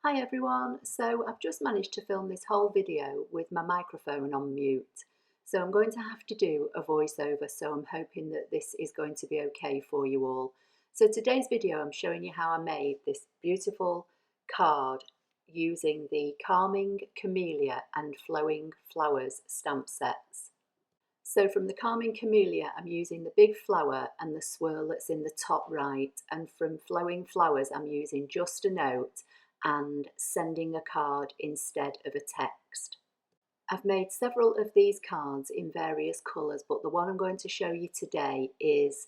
Hi everyone, so I've just managed to film this whole video with my microphone on mute. So I'm going to have to do a voiceover, so I'm hoping that this is going to be okay for you all. So today's video I'm showing you how I made this beautiful card using the Calming Camellia and Flowing Flowers stamp sets. So from the Calming Camellia, I'm using the big flower and the swirl that's in the top right. And from Flowing Flowers, I'm using Just a Note and Sending a Card instead of a text. I've made several of these cards in various colours, but the one I'm going to show you today is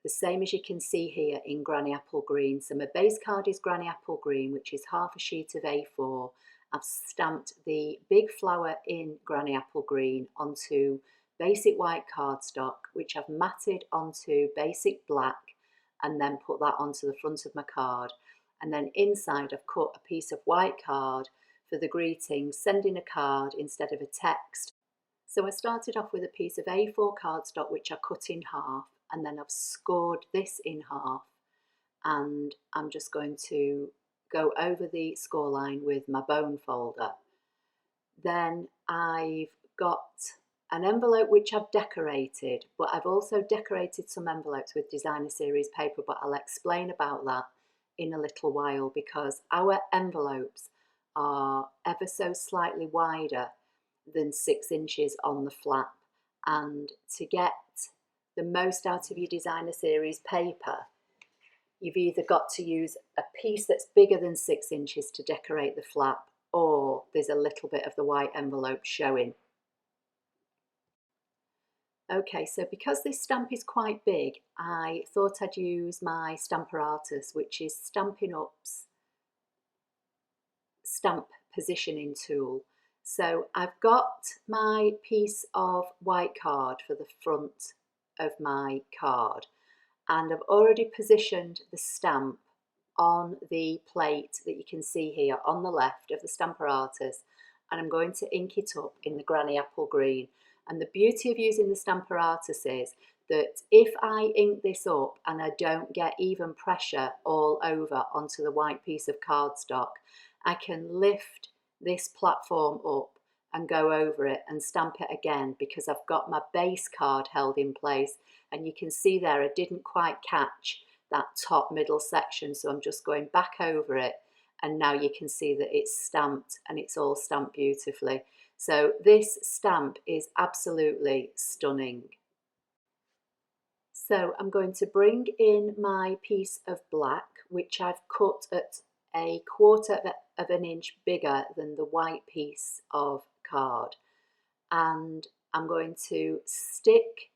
the same as you can see here in Granny Apple Green. So my base card is Granny Apple Green, which is half a sheet of A4. I've stamped the big flower in Granny Apple Green onto basic white cardstock, which I've matted onto basic black and then put that onto the front of my card. And then inside I've cut a piece of white card for the greeting, sending a card instead of a text. So I started off with a piece of A4 cardstock which I cut in half, and then I've scored this in half, and I'm just going to go over the score line with my bone folder. Then I've got an envelope which I've decorated, but I've also decorated some envelopes with designer series paper, but I'll explain about that in a little while because our envelopes are ever so slightly wider than 6 inches on the flap, and to get the most out of your designer series paper, you've either got to use a piece that's bigger than 6 inches to decorate the flap, or there's a little bit of the white envelope showing. Okay, so because this stamp is quite big, I thought I'd use my Stamparatus, which is Stampin' Up's stamp positioning tool. So I've got my piece of white card for the front of my card, and I've already positioned the stamp on the plate that you can see here on the left of the Stamparatus, and I'm going to ink it up in the Granny Apple Green. And the beauty of using the Stamparatus is that if I ink this up and I don't get even pressure all over onto the white piece of cardstock, I can lift this platform up and go over it and stamp it again because I've got my base card held in place. And you can see there I didn't quite catch that top middle section, so I'm just going back over it, and now you can see that it's stamped and it's all stamped beautifully. So this stamp is absolutely stunning. So I'm going to bring in my piece of black, which I've cut at a quarter of an inch bigger than the white piece of card, and I'm going to stick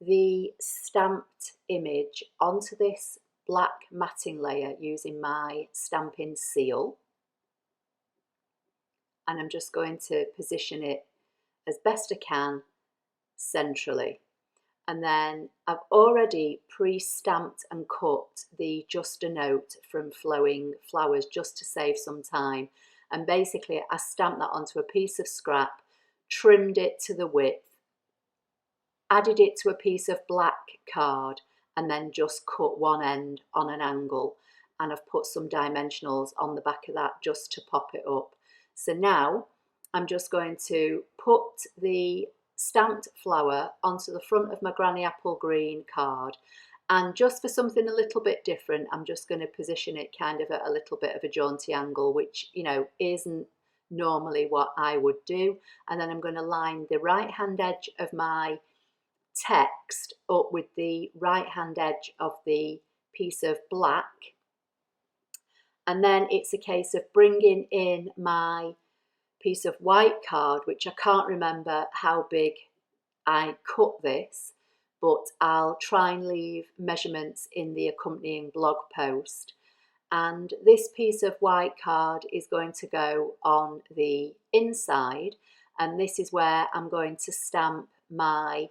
the stamped image onto this black matting layer using my Stampin' seal, and I'm just going to position it as best I can centrally. And then I've already pre-stamped and cut the Just a Note from Flowing Flowers just to save some time. And basically I stamped that onto a piece of scrap, trimmed it to the width, added it to a piece of black card, and then just cut one end on an angle. And I've put some dimensionals on the back of that just to pop it up. So now I'm just going to put the stamped flower onto the front of my Granny Apple Green card, and just for something a little bit different, I'm just going to position it kind of at a little bit of a jaunty angle, which, you know, isn't normally what I would do. And then I'm going to line the right hand edge of my text up with the right hand edge of the piece of black, and then it's a case of bringing in my piece of white card, which I can't remember how big I cut this, but I'll try and leave measurements in the accompanying blog post. And this piece of white card is going to go on the inside, and this is where I'm going to stamp my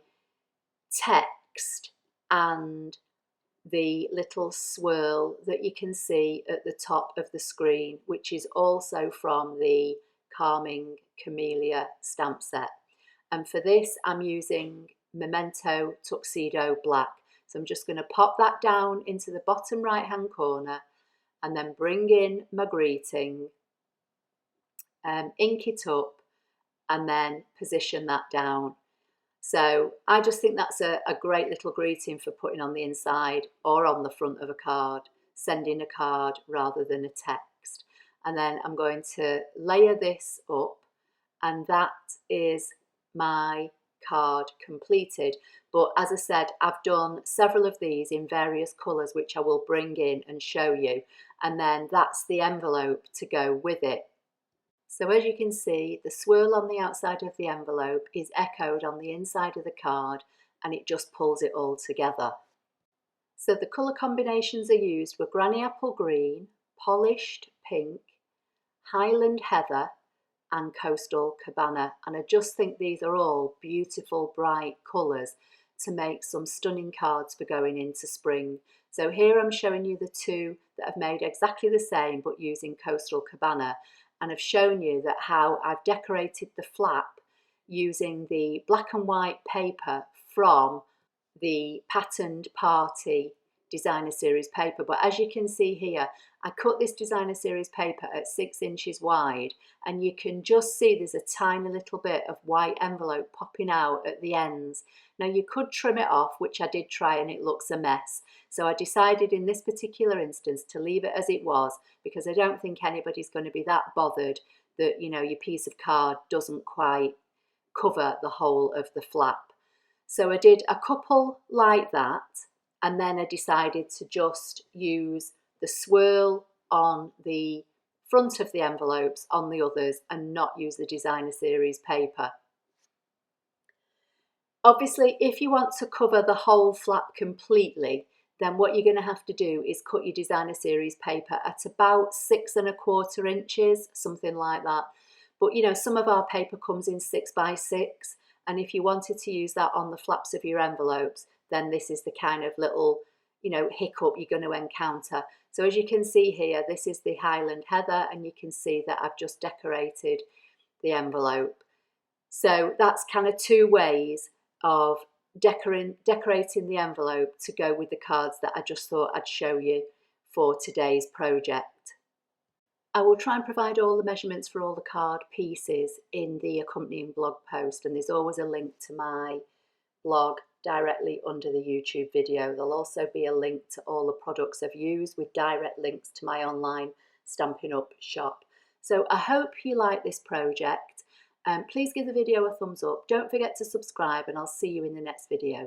text and the little swirl that you can see at the top of the screen, which is also from the Calming Camellia stamp set. And for this I'm using Memento Tuxedo Black. So I'm just going to pop that down into the bottom right hand corner, and then bring in my greeting, ink it up, and then position that down. So I just think that's a great little greeting for putting on the inside or on the front of a card, sending a card rather than a text. And then I'm going to layer this up, and that is my card completed. But as I said, I've done several of these in various colours, which I will bring in and show you. And then that's the envelope to go with it. So as you can see, the swirl on the outside of the envelope is echoed on the inside of the card, and it just pulls it all together. So the colour combinations I used were Granny Apple Green, Polished Pink, Highland Heather and Coastal Cabana, and I just think these are all beautiful bright colours to make some stunning cards for going into spring. So here I'm showing you the two that I've made exactly the same but using Coastal Cabana, and I've shown you that how I've decorated the flap using the black and white paper from the Patterned Party designer series paper. But as you can see here, I cut this designer series paper at 6 inches wide, and you can just see there's a tiny little bit of white envelope popping out at the ends. Now you could trim it off, which I did try, and it looks a mess. So I decided in this particular instance to leave it as it was, because I don't think anybody's going to be that bothered that, you know, your piece of card doesn't quite cover the whole of the flap. So I did a couple like that, and then I decided to just use the swirl on the front of the envelopes on the others and not use the designer series paper. Obviously, if you want to cover the whole flap completely, then what you're going to have to do is cut your designer series paper at about 6¼ inches, something like that. But you know, some of our paper comes in 6 by 6, and if you wanted to use that on the flaps of your envelopes, then this is the kind of little, you know, hiccup you're going to encounter. So as you can see here, this is the Highland Heather, and you can see that I've just decorated the envelope. So that's kind of two ways of decorating the envelope to go with the cards that I just thought I'd show you for today's project. I will try and provide all the measurements for all the card pieces in the accompanying blog post, and there's always a link to my blog directly under the YouTube video. There'll also be a link to all the products I've used with direct links to my online Stampin' Up shop. So I hope you like this project. Please give the video a thumbs up. Don't forget to subscribe, and I'll see you in the next video.